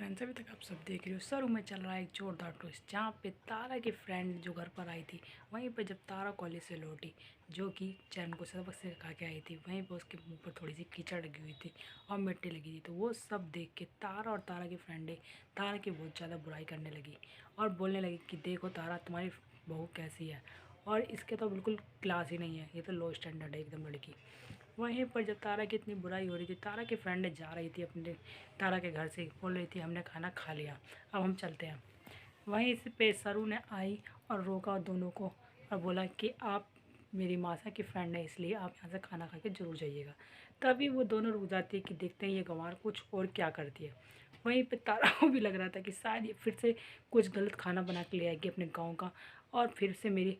Friends, अभी तक आप सब देख रहे हो शुरू में चल रहा है एक जोरदार ट्विस्ट, जहाँ पे तारा की फ्रेंड जो घर पर आई थी, वहीं पर जब तारा कॉलेज से लौटी, जो कि चरण को सबक सिखा के आई थी, वहीं पर उसके मुंह पर थोड़ी सी कीचड़ लगी हुई थी और मिट्टी लगी थी। तो वो सब देख के तारा और तारा की फ्रेंडें तारा की बहुत ज़्यादा बुराई करने लगी और बोलने लगी कि देखो तारा, तुम्हारी बहू कैसी है, और इसके तो बिल्कुल क्लास ही नहीं है, ये तो लो स्टैंडर्ड है एकदम लड़की। वहीं पर जब तारा की इतनी बुराई हो रही थी, तारा की फ्रेंड जा रही थी अपने तारा के घर से, बोल रही थी हमने खाना खा लिया, अब हम चलते हैं। वहीं से पे सरू ने आई और रोका दोनों को और बोला कि आप मेरी मासा की फ्रेंड है, इसलिए आप यहाँ से खाना खा के ज़रूर जाइएगा। तभी वो दोनों रुक जाती है कि देखते हैं ये गंवार कुछ और क्या करती है। वहीं पे तारा को भी लग रहा था कि शायद ये फिर से कुछ गलत खाना बना के ले आएगी अपने गाँव का और फिर से मेरी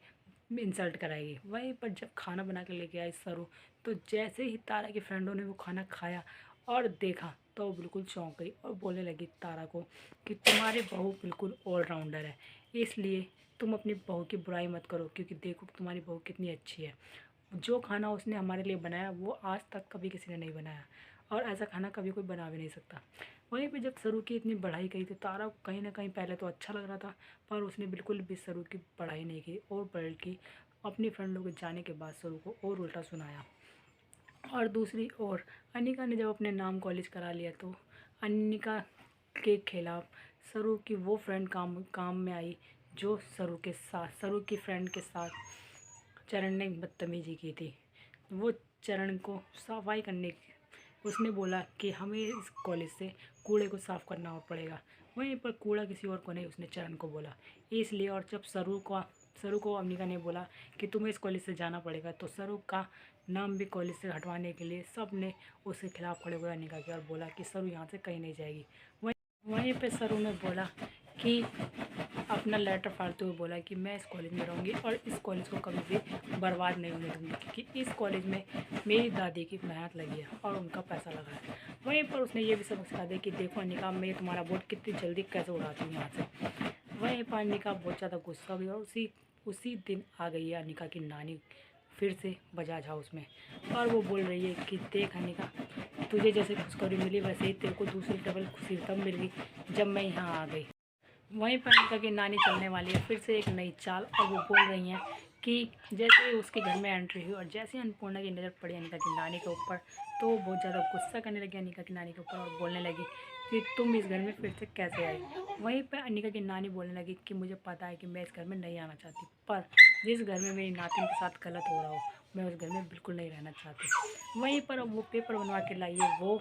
इंसल्ट कराएगी। वहीं पर जब खाना बना के लेके आई सरू, तो जैसे ही तारा की फ्रेंडों ने वो खाना खाया और देखा, तो वो बिल्कुल चौंक गई और बोलने लगी तारा को कि तुम्हारी बहू बिल्कुल ऑलराउंडर है, इसलिए तुम अपनी बहू की बुराई मत करो, क्योंकि देखो तुम्हारी बहू कितनी अच्छी है। जो खाना उसने हमारे लिए बनाया वो आज तक कभी किसी ने नहीं बनाया, और ऐसा खाना कभी कोई बना भी नहीं सकता। वहीं पे जब सरू की इतनी बढ़ाई करी, तो तारा को कहीं ना कहीं पहले तो अच्छा लग रहा था, पर उसने बिल्कुल भी सरू की पढ़ाई नहीं की और बल्कि अपनी फ्रेंडों के जाने के बाद सरू को और उल्टा सुनाया। और दूसरी ओर अनिका ने जब अपने नाम कॉलेज करा लिया, तो अनिका के खिलाफ सरू की वो फ्रेंड काम में आई, जो सरू की फ्रेंड के साथ चरण ने बदतमीजी की थी। वो चरण को सफाई करने की उसने बोला कि हमें इस कॉलेज से कूड़े को साफ़ करना और पड़ेगा। वहीं पर कूड़ा किसी और को नहीं, उसने चरण को बोला इसलिए। और जब सरू को अनिका ने बोला कि तुम्हें इस कॉलेज से जाना पड़ेगा, तो सरू का नाम भी कॉलेज से हटवाने के लिए सब ने उसके खिलाफ़ खड़े हुए अनिका के और बोला कि सरू यहाँ से कहीं नहीं जाएगी। वहीं पे सरू ने बोला कि अपना लेटर फाड़ते हुए बोला कि मैं इस कॉलेज में रहूँगी और इस कॉलेज को कभी भी बर्बाद नहीं होने दूँगी, क्योंकि इस कॉलेज में मेरी दादी की मेहनत लगी है और उनका पैसा लगा है। वहीं पर उसने ये भी सबक सिखा दिया कि देखो अनिका, मैं तुम्हारा वोट कितनी जल्दी कैसे उड़ाती हूँ यहाँ से। वहीं पर अनिका बहुत ज़्यादा गुस्सा हुई और उसी दिन आ गई है अनिका की नानी फिर से बजाज हाउस में, और वो बोल रही है कि देख अनिका, तुझे जैसे खुशखबरी मिली वैसे ही तेरे को दूसरी डबल खुशी तब मिल गई जब मैं यहाँ आ गई। वहीं पर अनिका की नानी चलने वाली है फिर से एक नई चाल, और वो बोल रही हैं कि जैसे ही उसके घर में एंट्री हुई और जैसे अन्नपूर्णा की नज़र पड़ी अनिका की नानी के ऊपर, तो वो बहुत ज़्यादा गुस्सा करने लगी अनिका की नानी के ऊपर और बोलने लगी कि तुम इस घर में फिर से कैसे आई। वहीं पर अनिका की नानी बोलने लगी कि मुझे पता है कि मैं इस घर में नहीं आना चाहती, पर जिस घर में मेरी नातिन के साथ गलत हो रहा हो, मैं उस घर में बिल्कुल नहीं रहना चाहती। वहीं पर अब वो पेपर बनवा के लाई है, वो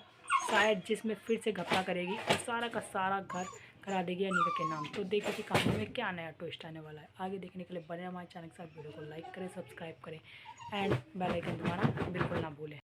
शायद जिसमें फिर से घपला करेगी और सारा का सारा घर करा देगी अनिका के नाम। तो देखिए कि कहानी में क्या नया ट्विस्ट आने वाला है। आगे देखने के लिए बने हमारे चैनल के साथ वीडियो को लाइक करें, सब्सक्राइब करें एंड बेल आइकन दबाना बिल्कुल ना भूलें।